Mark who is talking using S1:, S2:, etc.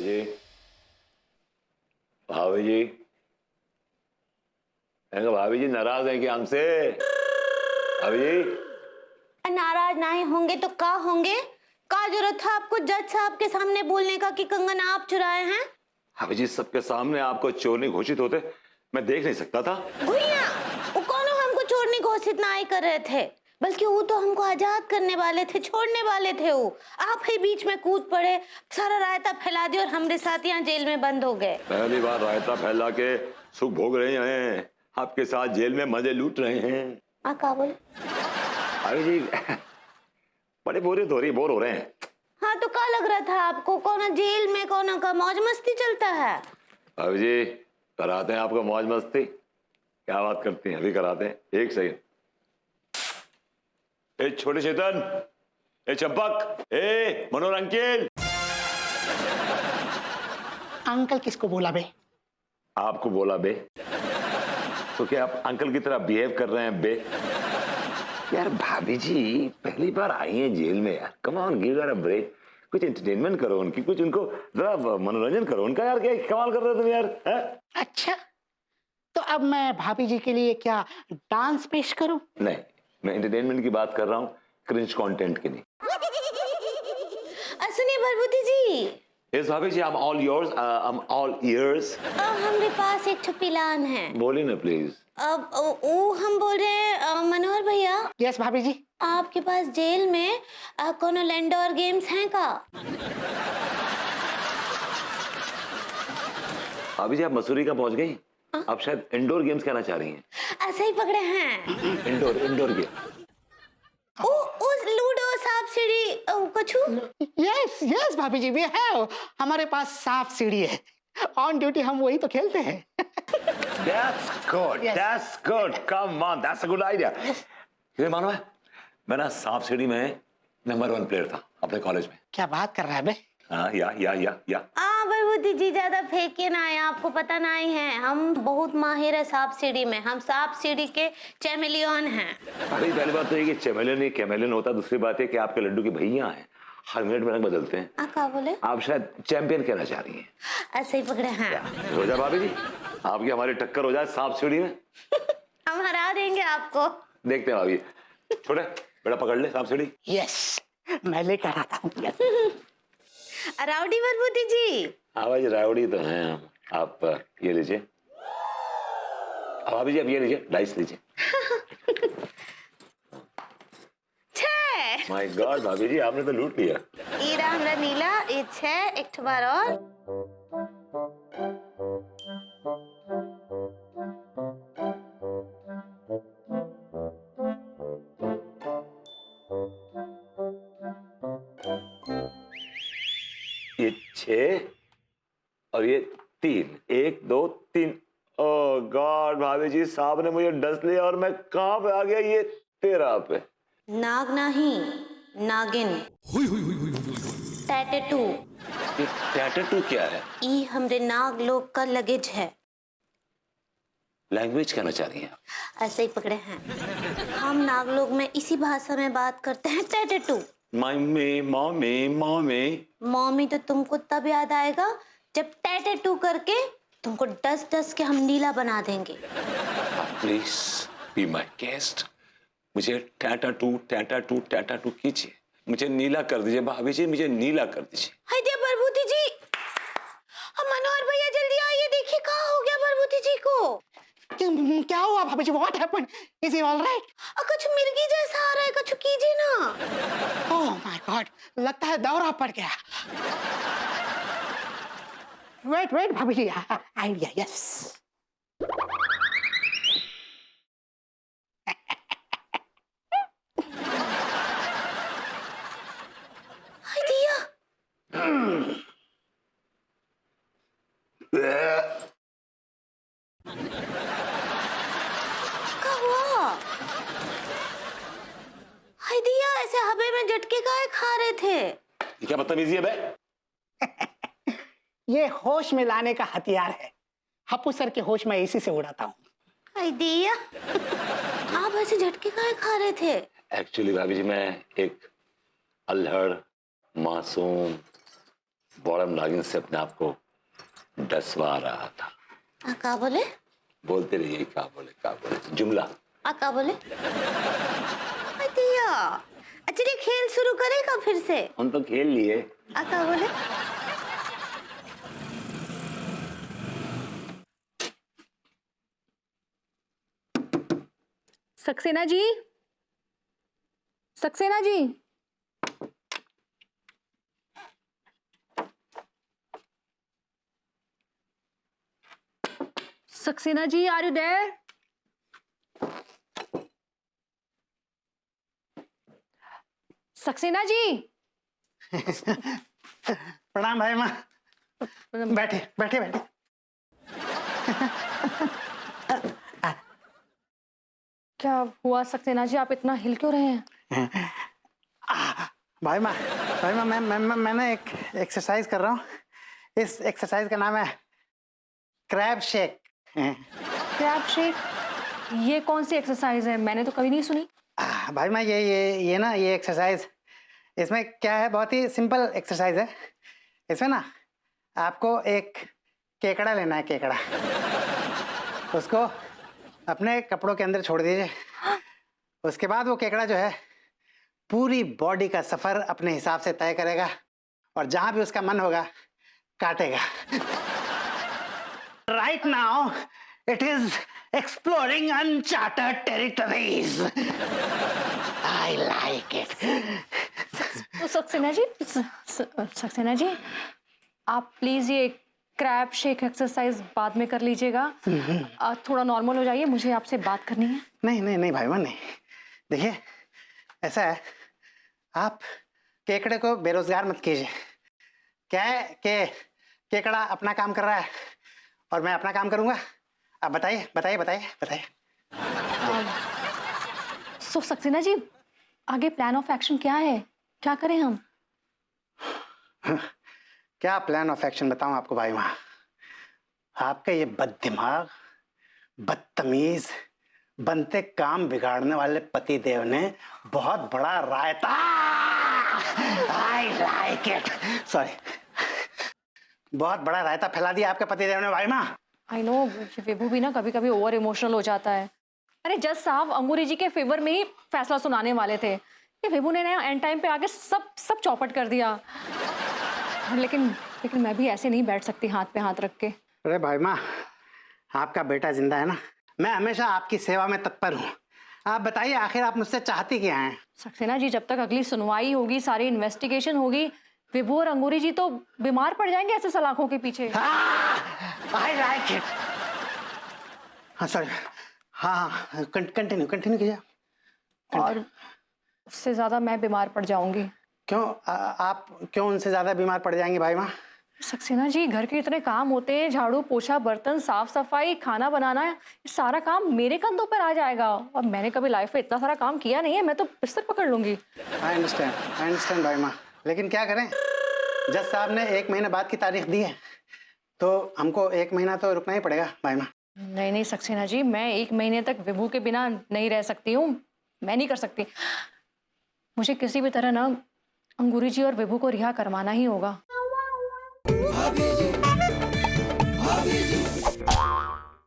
S1: जी, भाभी जी, भाभी जी नाराज हैं क्या हमसे? भाभी जी
S2: नाराज नहीं होंगे तो का होंगे? का जरूरत था आपको जज साहब के सामने बोलने का कि कंगन आप चुराए हैं?
S1: भाभी जी, सबके सामने आपको चोर नहीं घोषित होते मैं देख नहीं सकता था।
S2: भैया, वो कौन हमको चोर नहीं घोषित नहीं कर रहे थे, बल्कि वो तो हमको आजाद करने वाले थे, छोड़ने वाले थे। वो आप ही बीच में कूद पड़े, सारा रायता फैला दिया और हमारे साथ यहाँ जेल में बंद हो गए।
S1: पहली बार रायता फैला के सुख भोग रहे हैं, आपके साथ जेल में मजे लूट रहे हैं।
S2: का बोले?
S1: भाभी जी बड़े बोर हो रहे हैं।
S2: हाँ तो क्या लग रहा था आपको? कौन जेल में कौन का मौज मस्ती चलता है?
S1: भाभी जी कराते हैं आपको मौज मस्ती। क्या बात करती हैं, अभी कराते हैं। एक सेकंड। ए छोटे चेतन, ए चंपक, ए मनोहर अंकिल।
S3: अंकल किसको बोला बे?
S1: आपको बोला बे। तो क्या आप अंकल की तरह बिहेव कर रहे हैं बे? यार भाभी जी पहली बार आई हैं जेल में यार, come on give them a break. कुछ एंटरटेनमेंट करो उनकी, कुछ उनको जरा मनोरंजन करो उनका। यार क्या कमाल कर रहे हो तुम यार, है? अच्छा
S3: तो अब मैं भाभी जी के लिए क्या डांस पेश करूं?
S1: नहीं, मैं एंटरटेनमेंट की बात कर रहा हूँ, क्रिंज कंटेंट की नहीं।
S2: सुनिए भरभूति जी।
S1: यस भाभी जी, I am all yours, I am all ears.
S2: हमारे पास एक प्लान है।
S1: बोलिए ना प्लीज।
S2: अब वो हम बोल रहे हैं मनोहर भैया।
S3: यस भाभी जी।
S2: आपके पास जेल में कौन लैंडोर गेम्स हैं का?
S1: भाभी जी आप मसूरी का पहुंच गई। आप शायद इंडोर गेम्स कहना चाह रही हैं।
S2: ऐसे ही पकड़े हैं।
S1: Indoor game.
S2: उस लूडो सांप सीढ़ी कछु?
S3: यस यस भाभी जी, वी हैव, हमारे पास सांप सीढ़ी है। ऑन ड्यूटी हम वही तो खेलते हैं।
S1: That's good.
S3: Yes.
S1: That's good. Come on, that's a good idea. ये मानो है, मैं ना सांप सीढ़ी में नंबर 1 प्लेयर था अपने कॉलेज में।
S3: क्या बात कर रहा है बे?
S1: हाँ या।
S2: भरभूति जी ज्यादा फेंके ना है, आपको पता नहीं है हम बहुत माहिर है सांप सीढ़ी में। हम सांप सीढ़ी के चैमेलियन हैं।
S1: अरे पहली बात तो ये कि चैमेलियन नहीं कैमेलियन होता। दूसरी बात है कि आपके लड्डू की भैया हैं, हर मिनट में रंग बदलते हैं।
S2: क्या बोले?
S1: आप शायद चैंपियन कहना चाह रही हैं।
S2: ऐसे ही पकड़े हैं।
S1: हो जाए भाभी जी, आपकी हमारी टक्कर हो जाए सांप सीढ़ी में।
S2: हम हरा देंगे आपको।
S1: देखते हैं भाभी। छोटे बेटा पकड़ ले सांप सीढ़ी।
S3: यस, मैं लेकर आता हूँ।
S2: राउडी भरभूति जी।
S1: हाँ भाई राउडी तो हैं हम। आप ये लीजिए। भाभी जी आप ये लीजिए, डाइस लीजिए। माय गॉड भाभी जी आपने तो लूट लिया।
S2: ईरा हमरा नीला ये 6 एक बार और।
S1: ये 6 और ये 3, 1 2 3। ओह गॉड भाभी जी साहब ने मुझे डस लिया और मैं कहाँ पे आ गया? ये 13 पे।
S2: नाग नहीं, नागिन। टैटू।
S1: ये टैटू क्या है?
S2: ई हमरे नाग लोग का लगेज है।
S1: लैंग्वेज कहना चाह रही हैं?
S2: ऐसे ही पकड़े हैं। हम नाग लोग में इसी भाषा में बात करते हैं। टैटू। मम्मी तो तुमको तब याद आएगा जब टैटू करके तुमको डस के हम नीला बना देंगे।
S1: Please be my guest. मुझे टैटू कीजिए, मुझे नीला कर दीजिए भाभी जी, मुझे नीला कर दीजिए।
S2: हाय दिया प्रभुति जी। मनोहर भैया जल्दी आइए, देखिए कहाँ हो गया प्रभुति जी को।
S3: क्या हुआ भाभी जी? What happened? Is he all right?
S2: कुछ मिर्गी जैसा आ रहा है, कुछ कीजिए ना।
S3: ओह माय गॉड, लगता है दौरा पड़ गया। वेट भाभी जी, आइडिया। यस
S2: ऐसे हवे में झटके काहे खा रहे थे?
S1: ये क्या बदतमीजी है बे?
S3: ये होश में लाने का हथियार है। हप्पू सर के होश में इसी से उड़ाता हूँ।
S2: आइडिया। आप ऐसे झटके काहे खा रहे थे?
S1: एक्चुअली भाभी जी मैं एक अल्हड़, मासूम, बॉडम नागिन से अपने आप को डसवा रहा था।
S2: का बोले?
S1: बोलते रहिए क्या बोले जुमला।
S2: का बोले? दिया चलिए खेल शुरू करेगा फिर से।
S1: हम तो खेल लिए।
S2: का बोले?
S4: Saxena ji, Saxena ji, Saxena ji, are you there? Saxena ji.
S3: प्रणाम भाई माँ। बैठे बैठे बैठे।
S4: क्या हुआ सक्सेना जी, आप इतना हिल क्यों रहे हैं?
S3: भाई माँ मैंने एक एक्सरसाइज कर रहा हूँ। इस एक्सरसाइज का नाम है क्रैब शेक।
S4: Crab shake? ये कौन सी एक्सरसाइज है? मैंने तो कभी नहीं सुनी।
S3: भाई माँ ये ना ये एक्सरसाइज, इसमें क्या है, बहुत ही सिंपल एक्सरसाइज है। इसमें ना आपको एक केकड़ा लेना है, केकड़ा। उसको अपने कपड़ों के अंदर छोड़ दीजिए। उसके बाद वो केकड़ा जो है पूरी बॉडी का सफर अपने हिसाब से तय करेगा और जहां भी उसका मन होगा काटेगा। Right now it is exploring uncharted territories. I like it.
S4: तो सक्सेना जी, आप प्लीज ये क्रैब शेक एक्सरसाइज बाद में कर लीजिएगा। थोड़ा नॉर्मल हो जाइए, मुझे आपसे बात करनी है।
S3: नहीं भाई मान नहीं। देखिए ऐसा है, आप केकड़े को बेरोजगार मत कीजिए। क्या है कि केकड़ा अपना काम कर रहा है और मैं अपना काम करूंगा। आप बताइए।
S4: सो सक्सेना जी, आगे प्लान ऑफ एक्शन क्या है? क्या करें हम?
S3: क्या प्लान ऑफ एक्शन बताऊं आपको भाई माँ? आपके ये बददिमाग, बदतमीज, बनते काम बिगाड़ने वाले पति देव ने बहुत बड़ा रायता, आई लाइक इट, सॉरी, बहुत बड़ा रायता फैला दिया आपके पति देव ने भाई माँ।
S4: आई नो, विभू भी ना कभी कभी ओवर इमोशनल हो जाता है। अरे जज साहब अंगूरी जी के फेवर में ही फैसला सुनाने वाले थे, ये विभू ने ना एंड टाइम पे आके सब चौपट कर दिया। लेकिन मैं भी ऐसे नहीं बैठ सकती हाथ पे हाथ रख के।
S3: अरे भाई माँ, आपका बेटा जिंदा है ना, मैं हमेशा आपकी सेवा में तत्पर हूँ। आप बताइए आखिर आप मुझसे चाहती क्या हैं?
S4: सक्सेना जी, जब तक अगली सुनवाई होगी, सारी इन्वेस्टिगेशन होगी, विभू और अंगूरी जी तो बीमार पड़ जाएंगे ऐसे सलाखों के पीछे।
S3: I like it. हाँ सॉरी, हाँ कंटिन्यू कीजिए।
S4: और उससे ज्यादा मैं बीमार पड़ जाऊंगी।
S3: क्यों आप क्यों उनसे ज्यादा बीमार पड़ जाएंगी भाई माँ?
S4: सक्सेना जी, घर के इतने काम होते हैं, झाड़ू पोछा, बर्तन साफ सफाई, खाना बनाना, ये सारा काम मेरे कंधों पर आ जाएगा और मैंने कभी लाइफ में इतना सारा काम किया नहीं है। मैं तो बिस्तर पकड़ लूंगी।
S3: आई अंडरस्टैंड भाई माँ, लेकिन क्या करें, जज साहब ने 1 महीने बाद की तारीख दी है तो हमको 1 महीना तो रुकना ही पड़ेगा भाई माँ।
S4: नहीं सक्सेना जी, मैं 1 महीने तक विभू के बिना नहीं रह सकती हूँ। मैं नहीं कर सकती। मुझे किसी भी तरह ना अंगूरी जी और विभू को रिहा करवाना ही होगा।